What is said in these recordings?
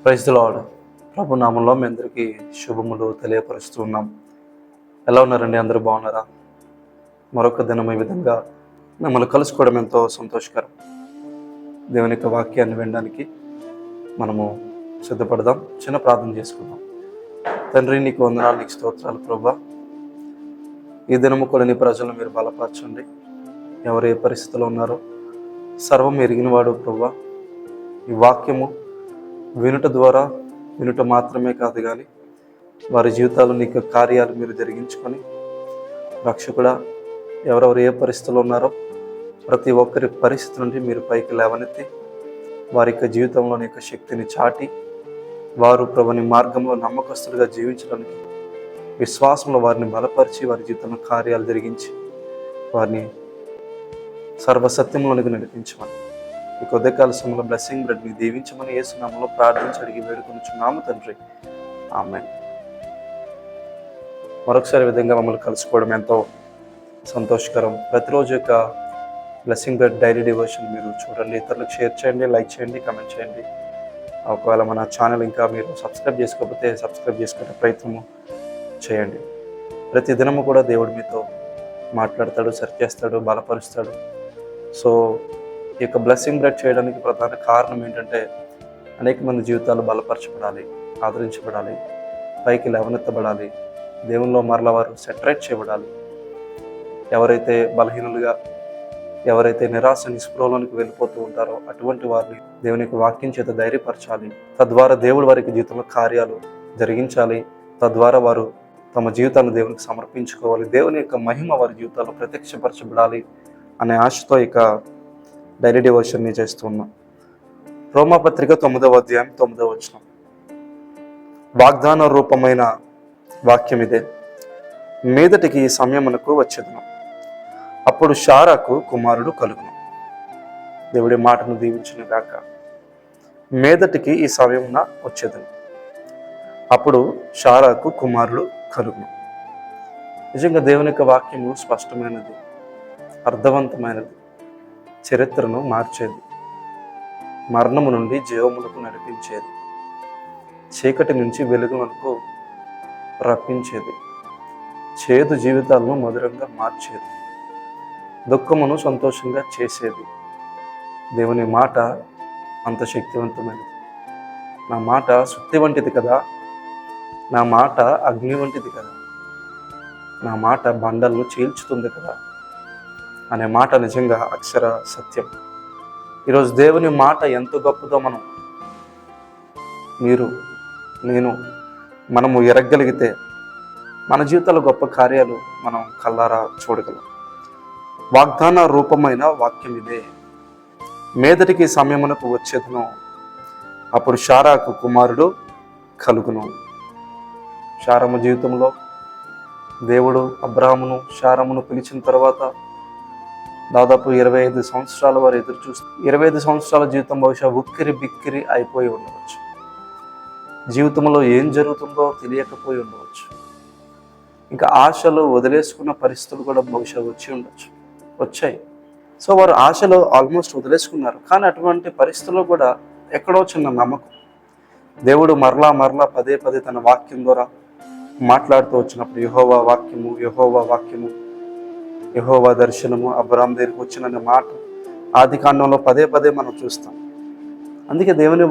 Praise the lord. ప్రభు నామంలో మీ అందరికీ శుభములు తెలియపరుస్తూ ఉన్నాం. ఎలా ఉన్నారండి? అందరూ బాగున్నారా? మరొక దినం ఈ విధంగా మిమ్మల్ని కలుసుకోవడం ఎంతో సంతోషకరం. దేవుని యొక్క వాక్యాన్ని వినడానికి మనము సిద్ధపడదాం. చిన్న ప్రార్థన చేసుకుందాం. తండ్రి, నీకు వందనాలు, నీకు స్తోత్రాలు ప్రభువా. ఈ దినము కూడా నీ ప్రజలను మీరు బలపరచండి. ఎవరు ఏ పరిస్థితిలో ఉన్నారో సర్వం ఎరిగినవాడు ప్రభువా. ఈ వాక్యము వినుట మాత్రమే కాదు కానీ వారి జీవితాలు నీకు కార్యాలు మీరు జరిగించుకొని రక్షకుడా, ఎవరెవరు ఏ పరిస్థితుల్లో ఉన్నారో ప్రతి ఒక్కరి పరిస్థితి నుండి మీరు పైకి లేవనెత్తి వారి యొక్క జీవితంలోని యొక్క శక్తిని చాటి వారు ప్రభుని మార్గంలో నమ్మకస్తులుగా జీవించడానికి విశ్వాసంలో వారిని బలపరిచి వారి జీవితంలో కార్యాలు జరిగించి వారిని సర్వసత్యంలోనికి నడిపించమని ఈ కొద్దికాల సమయంలో బ్లెస్సింగ్ బ్రెడ్ మీకు దీవించమని యేసు నామములో ప్రార్థించి అడిగి వేడుకొనుచున్నాము తండ్రి. ఆమేన్. మరొకసారి విధంగా మమ్మల్ని కలుసుకోవడం ఎంతో సంతోషకరం. ప్రతిరోజు యొక్క బ్లెస్సింగ్ బ్రెడ్ డైలీ డివోషన్ మీరు చూడండి, ఇతరులకు షేర్ చేయండి, లైక్ చేయండి, కామెంట్ చేయండి. ఒకవేళ మన ఛానల్ ఇంకా మీరు సబ్స్క్రైబ్ చేసుకోకపోతే సబ్స్క్రైబ్ చేసుకునే ప్రయత్నము చేయండి. ప్రతి దినము కూడా దేవుడు మీతో మాట్లాడతాడు, సరిచేస్తాడు, బలపరుస్తాడు. సో ఈ యొక్క బ్లెస్సింగ్ బ్రెడ్ చేయడానికి ప్రధాన కారణం ఏంటంటే అనేక మంది జీవితాలు బలపరచబడాలి, ఆదరించబడాలి, పైకి లేవనెత్తబడాలి, దేవునిలో మరల వారు సెటరేట్ చేయబడాలి. ఎవరైతే బలహీనులుగా, ఎవరైతే నిరాశ నిస్పృహలోనికి వెళ్ళిపోతూ ఉంటారో అటువంటి వారిని దేవుని యొక్క వాక్యం చేత ధైర్యపరచాలి. తద్వారా దేవుడు వారికి జీవితంలో కార్యాలు జరిగించాలి. తద్వారా వారు తమ జీవితాన్ని దేవునికి సమర్పించుకోవాలి. దేవుని యొక్క మహిమ వారి జీవితాల్లో ప్రత్యక్షపరచబడాలి అనే ఆశతో ఇక డైలీ డివోషన్ని చేస్తున్నాం. రోమాపత్రిక 9వ అధ్యాయం 9వ వచనం. వాగ్దాన రూపమైన వాక్యం ఇదే: మీదటికి ఈ సమయమునకు వచ్చేదను, అప్పుడు శారాకు కుమారుడు కలుగును. దేవుడి మాటను దీవించును గాక. మీదటికి ఈ సమయమున వచ్చేదను, అప్పుడు శారాకు కుమారుడు కలుగును. నిజంగా దేవుని యొక్క వాక్యము స్పష్టమైనది, అర్థవంతమైనది, చరిత్రను మార్చేది, మరణము నుండి జీవములకు నడిపించేది, చీకటి నుంచి వెలుగులకు రప్పించేది, చేదు జీవితాలను మధురంగా మార్చేది, దుఃఖమును సంతోషంగా చేసేది. దేవుని మాట అంత శక్తివంతమైనది. నా మాట సుత్తి వంటిది కదా, నా మాట అగ్ని వంటిది కదా, నా మాట బండలను చీల్చుతుంది కదా అనే మాట నిజంగా అక్షర సత్యం. ఈరోజు దేవుని మాట ఎంత గొప్పదో మనము ఎరగగలిగితే మన జీవితాల్లో గొప్ప కార్యాలు మనం కళ్ళారా చూడగలం. వాగ్దాన రూపమైన వాక్యం ఇదే: మీదటికి సమయమునకు వచ్చేదను, అప్పుడు శారాకు కుమారుడు కలుగును. శారము జీవితంలో దేవుడు అబ్రాహామును, శారమును పిలిచిన తర్వాత దాదాపు 25 సంవత్సరాల వారు ఎదురు చూస్తూ 25 సంవత్సరాల జీవితం బహుశా ఉక్కిరి బిక్కిరి అయిపోయి ఉండవచ్చు. జీవితంలో ఏం జరుగుతుందో తెలియకపోయి ఉండవచ్చు. ఇంకా ఆశలు వదిలేసుకున్న పరిస్థితులు కూడా బహుశా వచ్చాయి. సో వారు ఆశలు ఆల్మోస్ట్ వదిలేసుకున్నారు. కానీ అటువంటి పరిస్థితుల్లో కూడా ఎక్కడో చిన్న నమ్మకం, దేవుడు మరలా పదే తన వాక్యం ద్వారా మాట్లాడుతూ వచ్చినప్పుడు యెహోవా వాక్యము యెహోవా దర్శనము అబ్రాహాము దగ్గరికి వచ్చిన మాట ఆది కాండంలో పదే మనం చూస్తాం. అందుకే దేవుని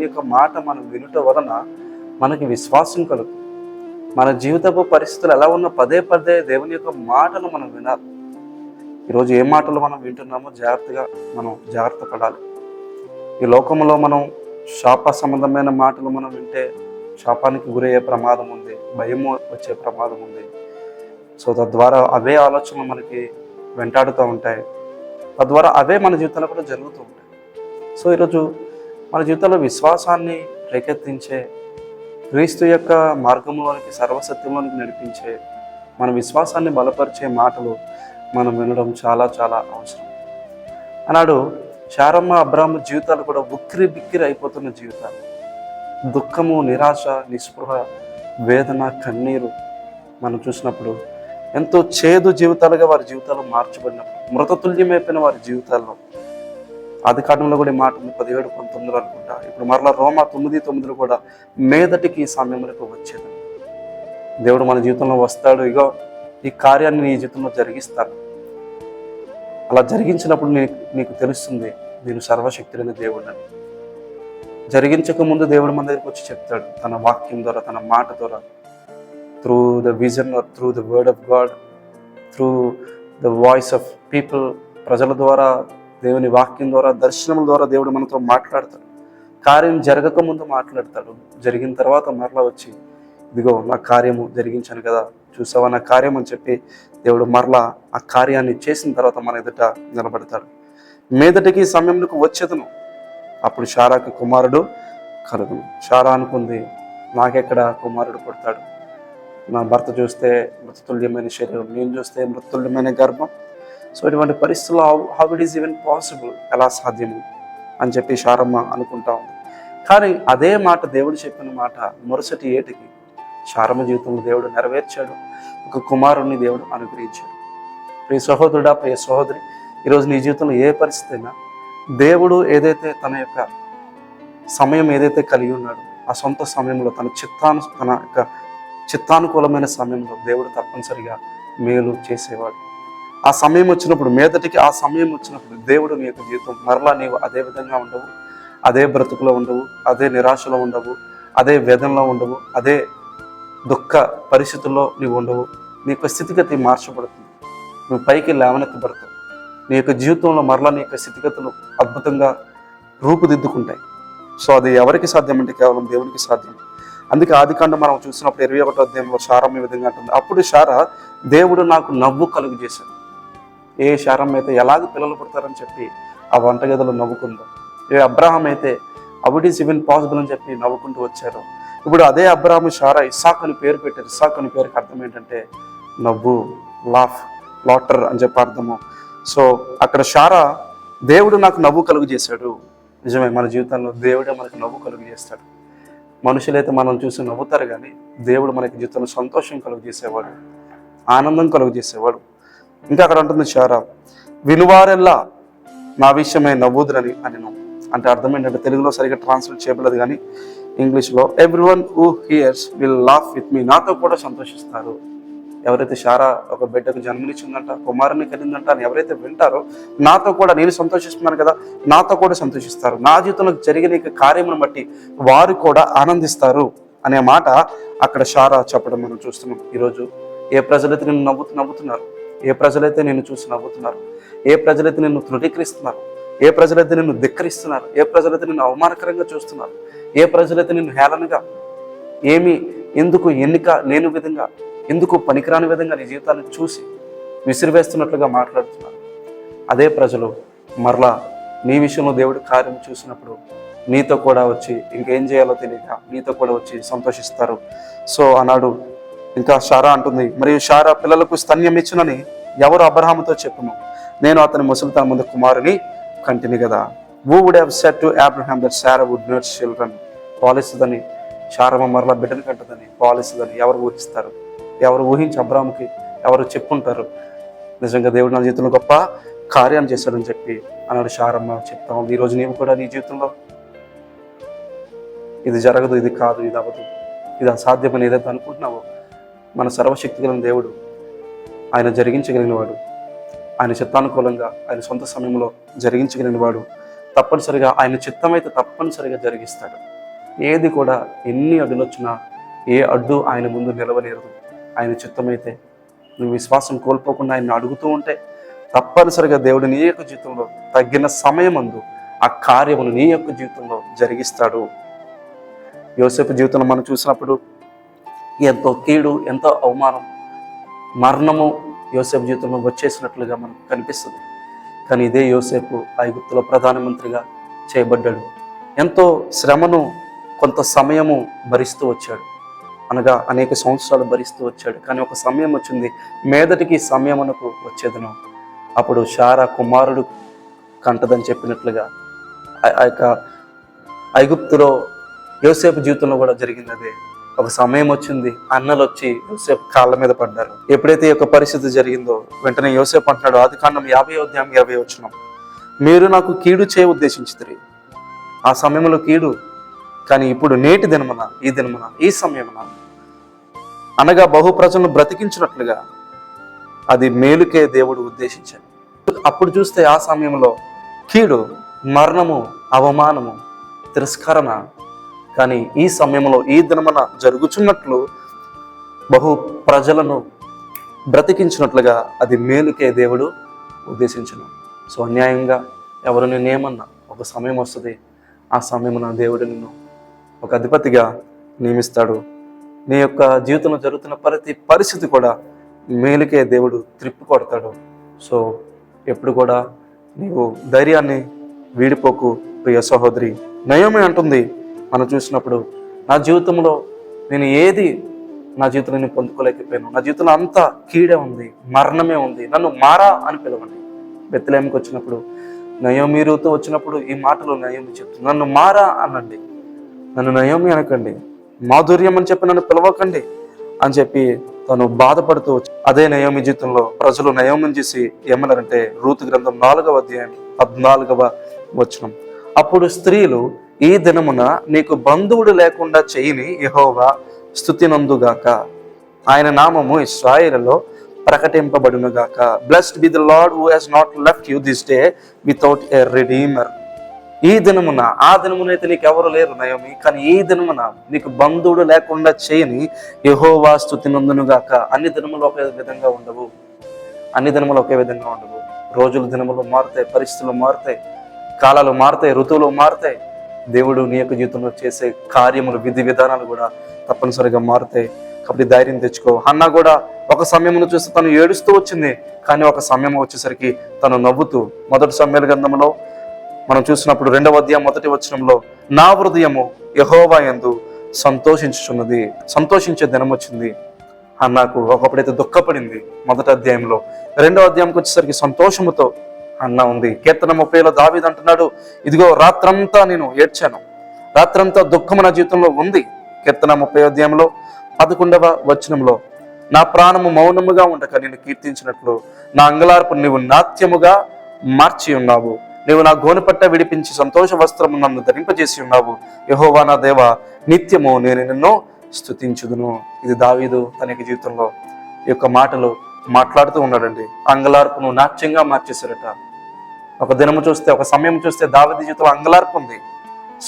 యొక్క మాట మనం వినుట వలన మనకి విశ్వాసం కలుగుతుంది. మన జీవితపు పరిస్థితులు ఎలా ఉన్న పదే దేవుని యొక్క మాటలు మనం వినాలి. ఈరోజు ఏ మాటలు మనం వింటున్నామో జాగ్రత్త పడాలి. ఈ లోకంలో మనం శాప సంబంధమైన మాటలు మనం వింటే శాపానికి గురయ్యే ప్రమాదం ఉంది, భయము వచ్చే ప్రమాదం ఉంది. సో తద్వారా అవే ఆలోచనలు మనకి వెంటాడుతూ ఉంటాయి. తద్వారా అవే మన జీవితంలో కూడా జరుగుతూ ఉంటాయి. సో ఈరోజు మన జీవితంలో విశ్వాసాన్ని రేకెత్తించే, క్రీస్తు యొక్క మార్గంలోనికి, సర్వసత్యంలోనికి నడిపించే, మన విశ్వాసాన్ని బలపరిచే మాటలు మనం వినడం చాలా అవసరం. అన్నాడు శారమ్మ, అబ్రాహాము జీవితాలు కూడా ఉక్కిరి బిక్కిరి అయిపోతున్న జీవితాలు. దుఃఖము, నిరాశ, నిస్పృహ, వేదన, కన్నీరు మనం చూసినప్పుడు ఎంతో చేదు జీవితాలుగా వారి జీవితాలు మార్చబడినప్పుడు, మృతతుల్యమైపోయిన వారి జీవితాల్లో ఆది కాండంలో కూడా ఈ మాట ఉంది, 17:19 అనుకుంటా. ఇప్పుడు మరలా రోమా 9:9 కూడా మీదటికి ఈ సమయంలో వచ్చేది. దేవుడు మన జీవితంలో వస్తాడు, ఇగో ఈ కార్యాన్ని నీ జీవితంలో జరిగిస్తాను. అలా జరిగించినప్పుడు నీకు తెలుస్తుంది నేను సర్వశక్తులైన దేవుడు అని. జరిగించక ముందు దేవుడు మన దగ్గరికి వచ్చి చెప్తాడు, తన వాక్యం ద్వారా, తన మాట ద్వారా, through the vision or through the word of God, through the voice of people, ప్రజల ద్వారా, దేవుని వాక్యం ద్వారా, దర్శనముల ద్వారా దేవుడు మనతో మాట్లాడతాడు. కార్యం జరగక ముందు మాట్లాడతాడు, జరిగిన తర్వాత మరలా వచ్చి ఇదిగో నా కార్యము జరిగించాను కదా, చూసావా నా కార్యం అని చెప్పి దేవుడు మరలా ఆ కార్యాన్ని చేసిన తర్వాత మన ఎదుట నిలబడతాడు. మీదటికి సమయంలోకి వచ్చేదను, అప్పుడు శారాకి కుమారుడు కలుగును. శారా అనుకుంది, నాకెక్కడ కుమారుడు పుడతాడు, నా భర్త చూస్తే మృతతుల్యమైన శరీరం, నేను చూస్తే మృతతుల్యమైన గర్భం. సో ఇటువంటి పరిస్థితుల్లో how it is even possible, ఎలా సాధ్యము అని చెప్పి శారమ్మ అనుకుంటా ఉంది. కానీ అదే మాట, దేవుడు చెప్పిన మాట మరుసటి ఏటికి శారమ్మ జీవితంలో దేవుడు నెరవేర్చాడు, ఒక కుమారుణ్ణి దేవుడు అనుగ్రహించాడు. ప్రియ సహోదరుడా, ప్రియ సహోదరి, ఈరోజు నీ జీవితంలో ఏ పరిస్థితి అయినా దేవుడు ఏదైతే తన యొక్క సమయం ఏదైతే కలిగి ఉన్నాడో ఆ సొంత సమయంలో తన యొక్క చిత్తానుకూలమైన సమయంలో దేవుడు తప్పనిసరిగా మేలు చేసేవాడు. ఆ సమయం వచ్చినప్పుడు, మీదటికి ఆ సమయం వచ్చినప్పుడు దేవుడు నీ యొక్క జీవితం మరలా నీవు అదే విధంగా ఉండవు, అదే బ్రతుకులో ఉండవు, అదే నిరాశలో ఉండవు, అదే వేదనలో ఉండవు, అదే దుఃఖ పరిస్థితుల్లో నీవు ఉండవు. నీ యొక్క స్థితిగతి మార్చబడుతుంది, నువ్వు పైకి లేవనెత్తబడతావు. నీ యొక్క జీవితంలో మరలా నీ యొక్క స్థితిగతులు అద్భుతంగా రూపుదిద్దుకుంటాయి. సో అది ఎవరికి సాధ్యం అంటే కేవలం దేవునికి సాధ్యం. అందుకే ఆదికాండం మనం చూసినప్పుడు 21వ అధ్యాయంలో శారమ్మ ఈ విధంగా అంటుంది, అప్పుడు శారా దేవుడు నాకు నవ్వు కలుగు చేశాడు. ఏ శారమ్మ అయితే ఎలాగ పిల్లలు పుడతారని చెప్పి ఆ వంటగదిలో నవ్వుకుందో, ఏ అబ్రహాం అయితే అవిట్ ఈస్ ఈవెన్ పాసిబుల్ అని చెప్పి నవ్వుకుంటూ వచ్చారు, ఇప్పుడు అదే అబ్రహాము శారా ఇస్సాకు అని పేరు పెట్టారు. ఇస్సాకు అని పేరుకి అర్థం ఏంటంటే నవ్వు, లాటర్ అని చెప్పి అర్థము. సో అక్కడ శారా దేవుడు నాకు నవ్వు కలుగు చేశాడు. నిజమే, మన జీవితంలో దేవుడే మనకు నవ్వు కలుగు చేస్తాడు. మనుషులైతే మనం చూసి నవ్వుతారు, కానీ దేవుడు మనకి జీవితంలో సంతోషం కలుగు చేసేవాడు, ఆనందం కలుగు చేసేవాడు. ఇంకా అక్కడ ఉంటుంది శారా, వినువారెల్లా నా విషయమై నవ్వుదురని అని. అంటే అర్థం ఏంటంటే తెలుగులో సరిగ్గా ట్రాన్స్లేట్ చేయబడదు, కానీ ఇంగ్లీష్లో everyone who hears will laugh with me, నాతో కూడా సంతోషిస్తారు. ఎవరైతే శారా ఒక బిడ్డకు జన్మనిచ్చిందంట, కుమారుని కలిగిందంట అని ఎవరైతే వింటారో, నాతో కూడా, నేను సంతోషిస్తున్నాను కదా, నాతో కూడా సంతోషిస్తారు, నా జీవితంలో జరిగిన కార్యమును బట్టి వారు కూడా ఆనందిస్తారు అనే మాట అక్కడ శారా చెప్పడం మనం చూస్తున్నాం. ఈరోజు ఏ ప్రజలైతే నిన్ను నవ్వుతున్నారు, ఏ ప్రజలైతే నిన్ను చూసి నవ్వుతున్నారు, ఏ ప్రజలైతే నిన్ను తృణీకరిస్తున్నారు, ఏ ప్రజలైతే నిన్ను ధిక్కరిస్తున్నారు, ఏ ప్రజలైతే నిన్ను అవమానకరంగా చూస్తున్నారు, ఏ ప్రజలైతే నిన్ను హేళనగా, ఎందుకు ఎన్నిక లేని విధంగా, ఎందుకు పనికిరాని విధంగా నీ జీవితాన్ని చూసి విసిరివేస్తున్నట్లుగా మాట్లాడుతున్నారు, అదే ప్రజలు మరలా నీ విషయంలో దేవుడి కార్యం చూసినప్పుడు నీతో కూడా వచ్చి ఇంకేం చేయాలో తెలియక నీతో కూడా వచ్చి సంతోషిస్తారు. సో ఆనాడు ఇంకా శారా అంటుంది, మరియు శారా పిల్లలకు స్తన్యం ఇచ్చునని ఎవరు అబ్రహాముతో చెప్పును, నేను అతని ముసలితన ముందు కుమారుని కంటిని కదా. Who would have said to Abraham that Sarah would nurse children? పాలిస్తుందని, Saramma మరలా బిడ్డను కంటదని, పాలిస్తుందని ఎవరు ఊహిస్తారు? ఎవరు ఊహించి అబ్రాహాముకి ఎవరు చెప్పుంటారు? నిజంగా దేవుడు నా జీవితంలో గొప్ప కార్యాన్ని చేశాడని చెప్పి అన్నాడు శారమ్మ చెప్తా ఉంది. ఈరోజు నీవు కూడా నీ జీవితంలో ఇది జరగదు, ఇది కాదు, ఇది అవ్వదు, ఇది అసాధ్యమని ఏదైతే అనుకుంటున్నావో, మన సర్వశక్తి కలిగిన దేవుడు, ఆయన జరిగించగలిగిన వాడు, ఆయన చిత్తానుకూలంగా ఆయన సొంత సమయంలో జరిగించగలిగిన వాడు, తప్పనిసరిగా ఆయన చిత్తమైతే తప్పనిసరిగా జరిగిస్తాడు. ఏది కూడా ఎన్ని అడ్డులు వచ్చినా ఏ అడ్డు ఆయన ముందు నిలవలేరదు. ఆయన చిత్తమైతే నువ్వు విశ్వాసం కోల్పోకుండా ఆయన అడుగుతూ ఉంటే తప్పనిసరిగా దేవుడు నీ యొక్క జీవితంలో తగ్గిన సమయమందు ఆ కార్యమును నీ యొక్క జీవితంలో జరిగిస్తాడు. యోసేపు జీవితంలో మనం చూసినప్పుడు ఎంతో కీడు, ఎంతో అవమానం, మరణము యోసేపు జీవితంలో వచ్చేసినట్లుగా మనకు కనిపిస్తుంది. కానీ ఇదే యోసేపు ఐగుప్తులో ప్రధానమంత్రిగా చేయబడ్డాడు. ఎంతో శ్రమను కొంత సమయము భరిస్తూ వచ్చాడు, అనగా అనేక సంవత్సరాలు భరిస్తూ వచ్చాడు. కానీ ఒక సమయం వచ్చింది, మీదటికి సమయమునకు వచ్చేదను, అప్పుడు శారా కుమారుడు కంటదని చెప్పినట్లుగా ఆ యొక్క ఐగుప్తులో యోసేపు జీవితంలో కూడా జరిగింది అదే. ఒక సమయం వచ్చింది, అన్నలు వచ్చి యోసేపు కాళ్ళ మీద పడ్డారు. ఎప్పుడైతే ఈ యొక్క పరిస్థితి జరిగిందో వెంటనే యోసేపు అంటున్నాడు, ఆదికాండం 50వ అధ్యాయం 20వ వచనం, మీరు నాకు కీడు చేయ ఉద్దేశించితిరి. ఆ సమయంలో కీడు, కానీ ఇప్పుడు నేటి దినమున, ఈ దినమున, ఈ సమయమున అనగా బహు ప్రజలను బ్రతికించినట్లుగా అది మేలుకే దేవుడు ఉద్దేశించాడు. అప్పుడు చూస్తే ఆ సమయంలో కీడు, మరణము, అవమానము, తిరస్కరణ, కానీ ఈ సమయంలో ఈ దినమున జరుగుచున్నట్లు బహు ప్రజలను బ్రతికించినట్లుగా అది మేలుకే దేవుడు ఉద్దేశించను. సో అన్యాయంగా ఎవరు నిన్నేమన్నా ఒక సమయం వస్తుంది, ఆ సమయమున దేవుడు నిన్ను ఒక అధిపతిగా నియమిస్తాడు. నీ యొక్క జీవితంలో జరుగుతున్న ప్రతి పరిస్థితి కూడా మేలుకే దేవుడు త్రిప్పి కొడతాడు. సో ఎప్పుడు కూడా నీవు ధైర్యాన్ని వీడిపోకు ప్రియ సహోదరి. నయోమి అంటుంది, మనం చూసినప్పుడు నా జీవితంలో నేను ఏది నా జీవితంలో నేను పొందుకోలేకపోయాను, నా జీవితంలో అంతా కీడే ఉంది, మరణమే ఉంది, నన్ను మారా అని పిలవండి. బెత్లెహేముకి వచ్చినప్పుడు నయోమి రూతు వచ్చినప్పుడు ఈ మాటలు నయోమి చెప్తుంది, నన్ను మారా అనండి, నన్ను నయోమి అనకండి, మాధుర్యం అని చెప్పి నన్ను పిలవకండి అని చెప్పి తను బాధపడుతూ వచ్చి, అదే నయోమి జీవితంలో ప్రజలు నయోమిని చేసి ఏమన్నారంటే రూతు గ్రంథం 4వ అధ్యాయం 14వ వచనం, అప్పుడు స్త్రీలు ఈ దినమున నీకు బంధువుడు లేకుండా చేయని యెహోవా స్తుతినందుగాక, ఆయన నామము ఇశ్రాయేలులో ప్రకటింపబడునుగాక. Blessed be the lord who has not left you this day without a redeemer. ఈ దినమున, ఆ దినమున అయితే నీకు ఎవరు లేరు నయోమి, కానీ ఈ దినమున నీకు బంధువుడు లేకుండా చేయని యెహోవా స్తుతినందునుగాక. అన్ని దినములు ఒకే విధంగా ఉండవు, అన్ని దినములు ఒకే విధంగా ఉండవు. రోజులు దినములు మారుతాయి, పరిస్థితులు మారుతాయి, కాలాలు మారుతాయి, ఋతువులు మారుతాయి. దేవుడు నీ యొక్క జీవితంలో చేసే కార్యములు, విధి విధానాలు కూడా తప్పనిసరిగా మారుతాయి. కాబట్టి ధైర్యం తెచ్చుకో. హన్నా కూడా ఒక సమయమును చూసి తను ఏడుస్తూ వచ్చింది, కానీ ఒక సమయం వచ్చేసరికి తను నవ్వుతూ, మొదటి సమయాల గ్రంథంలో మనం చూసినప్పుడు 2వ అధ్యాయం 1వ వచనంలో నా హృదయము యెహోవా యందు సంతోషించుచున్నది, సంతోషించే దినం వచ్చింది. హన్నాకు ఒకప్పుడైతే దుఃఖపడింది మొదటి అధ్యాయంలో, 2వ అధ్యాయంకి వచ్చేసరికి సంతోషముతో అన్న ఉంది. కీర్తన 30లో దావీదు అంటున్నాడు, ఇదిగో రాత్రంతా నేను ఏడ్చాను, రాత్రంతా దుఃఖము నా జీవితంలో ఉంది. కీర్తన 30వ అధ్యాయంలో 11వ వచనంలో నా ప్రాణము మౌనముగా ఉండక నేను కీర్తించినట్లు నా అంగలార్పు నీవు నాట్యముగా మార్చి ఉన్నావు, నీవు నా గోనెపట్ట విడిపించి సంతోష వస్త్రము నన్ను ధరింపజేసి ఉన్నావు. యెహోవా నా దేవా, నిత్యము నేను నిన్ను స్తుతించుదును. ఇది దావీదు తన యొక్క జీవితంలో ఈ యొక్క మాటలు మాట్లాడుతూ ఉన్నాడండి. అంగలార్పును నాట్యంగా మార్చేశారట. ఒక దినము చూస్తే, ఒక సమయం చూస్తే దావీదు జీవితంలో అంగలార్పు ఉంది,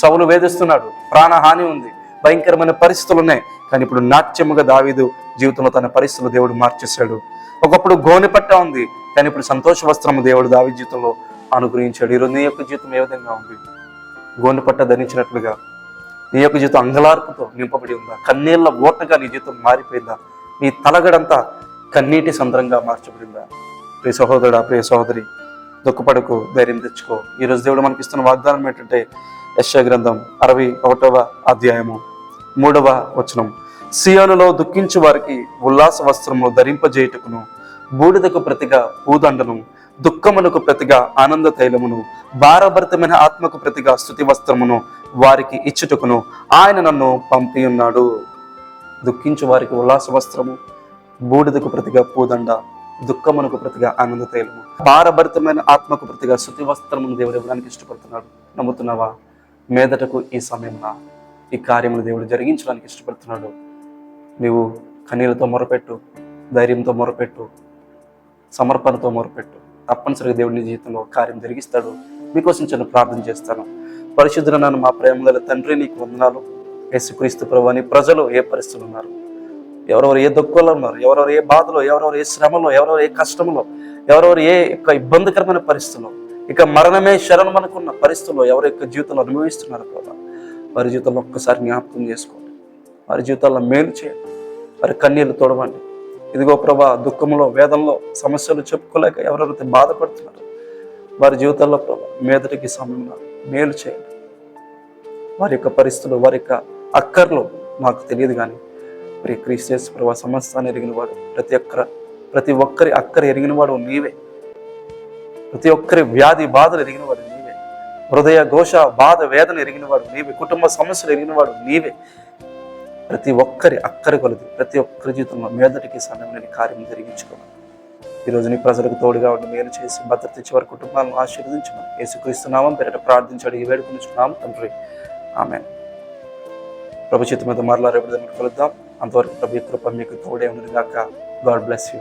సౌలు వేధిస్తున్నాడు, ప్రాణహాని ఉంది, భయంకరమైన పరిస్థితులు ఉన్నాయి, కానీ ఇప్పుడు నాట్యముగా దావీదు జీవితంలో తన పరిస్థితులు దేవుడు మార్చేశాడు. ఒకప్పుడు గోనెపట్ట ఉంది, కానీ ఇప్పుడు సంతోష వస్త్రము దేవుడు దావీదు జీవితంలో అనుగ్రహించాడు. ఈరోజు నీ యొక్క జీవితం ఏ విధంగా ఉంది? గోనెపట్ట ధరించినట్లుగా నీ యొక్క జీవితం అంగలార్పుతో నింపబడి ఉందా? కన్నీళ్ల ఓటగా నీ జీవితం మారిపోయిందా? నీ తలగడంతా కన్నీటి సంద్రంగా మార్చబడిందా? ప్రియ సహోదరుడా, ప్రియ సహోదరి, దుఃఖపడకు, ధైర్యం తెచ్చుకో. ఈరోజు దేవుడు మనకి ఇస్తున్న వాగ్దానం ఏంటంటే యెషయా గ్రంథం 61వ అధ్యాయము 3వ వచనం, సియోనులో దుఃఖించు వారికి ఉల్లాస వస్త్రమును ధరింపజేయుటకును, బూడిదకు ప్రతిగా పూదండను, దుఃఖమునకు ప్రతిగా ఆనంద తైలమును, భారభరితమైన ఆత్మకు ప్రతిగా స్తుతి వస్త్రమును వారికి ఇచ్చుటకును ఆయన నన్ను పంపి ఉన్నాడు. దుఃఖించు వారికి ఉల్లాస వస్త్రము, బూడిదకు ప్రతిగా పూదండ, దుఃఖమునకు ప్రతిగా ఆనంద తైలము, భారభరితమైన ఆత్మకు ప్రతిగా స్తుతి వస్త్రమును దేవుడు ఇవ్వడానికి ఇష్టపడుతున్నాడు. నమ్ముతున్నావా? మీదటకు ఈ సమయంలో ఈ కార్యములు దేవుడు జరిగించడానికి ఇష్టపడుతున్నాడు. నీవు కన్నీళ్లతో మొరపెట్టు, ధైర్యంతో మొరపెట్టు, సమర్పణతో మొరపెట్టు. తప్పనిసరిగా దేవుడి నీ జీవితంలో కార్యం జరిగిస్తాడు. మీకోసం చిన్న ప్రార్థన చేస్తాను. పరిశుద్ధుడైన మా ప్రేమ గల తండ్రి, నీకు వందనాలు. యేసుక్రీస్తు ప్రభువా, నీ ప్రజలు ఏ పరిస్థితులు ఉన్నారు, ఎవరెవరు ఏ దుఃఖంలో ఉన్నారు, ఎవరెవరు ఏ బాధలో, ఎవరెవరు ఏ శ్రమలో, ఎవరెవరు ఏ కష్టంలో, ఎవరెవరు ఏ యొక్క ఇబ్బందికరమైన పరిస్థితుల్లో, ఇక మరణమే శరణం అనుకున్న పరిస్థితుల్లో ఎవరి యొక్క జీవితంలో అనుభవిస్తున్నారు ప్రభా, వారి జీవితంలో ఒక్కసారి జ్ఞాపకం చేసుకోండి. వారి జీవితాల్లో మేలు చేయండి, వారి కన్నీళ్లు తోడవండి. ఇదిగో ప్రభా, దుఃఖంలో, వేదనలో, సమస్యలు చెప్పుకోలేక ఎవరెవరైతే బాధపడుతున్నారు వారి జీవితాల్లో ప్రభా మీదటికి సమయంలో మేలు చేయండి. వారి యొక్క పరిస్థితులు, వారి యొక్క అక్కర్లు నాకు తెలియదు, కానీ ప్రియ క్రీస్తు ప్రభా సమస్తాన్ని ఎరిగిన వాడు, ప్రతి ఒక్కరి అక్కర ఎరిగిన వాడు నీవే. ప్రతి ఒక్కరి వ్యాధి బాధలు ఎరిగిన వాడు నీవే. హృదయ ఘోష, బాధ, వేదన ఎరిగిన వాడు నీవే. కుటుంబ సమస్యలు ఎరిగిన వాడు నీవే. ప్రతి ఒక్కరి అక్కరి కొలది, ప్రతి ఒక్కరి జీవితంలో మీదటికి సమయం కార్యం జరిగించుకోవాలి. ఈరోజు నీ ప్రజలకు తోడుగా ఉండి మేలు చేసి భద్రత ఇచ్చి వారి కుటుంబాలను ఆశీర్వదించమని యేసుక్రీస్తున్నామని పేరిట ప్రార్థించి అడిగి వేడుకొనిచున్నాం తండ్రి. ఆమేన్. ప్రభు చిత్తం మీద మరలా రేపు కలుద్దాం. అంతవరకు ప్రభు కృప మీకు తోడే ఉన్నది గాక. God bless you.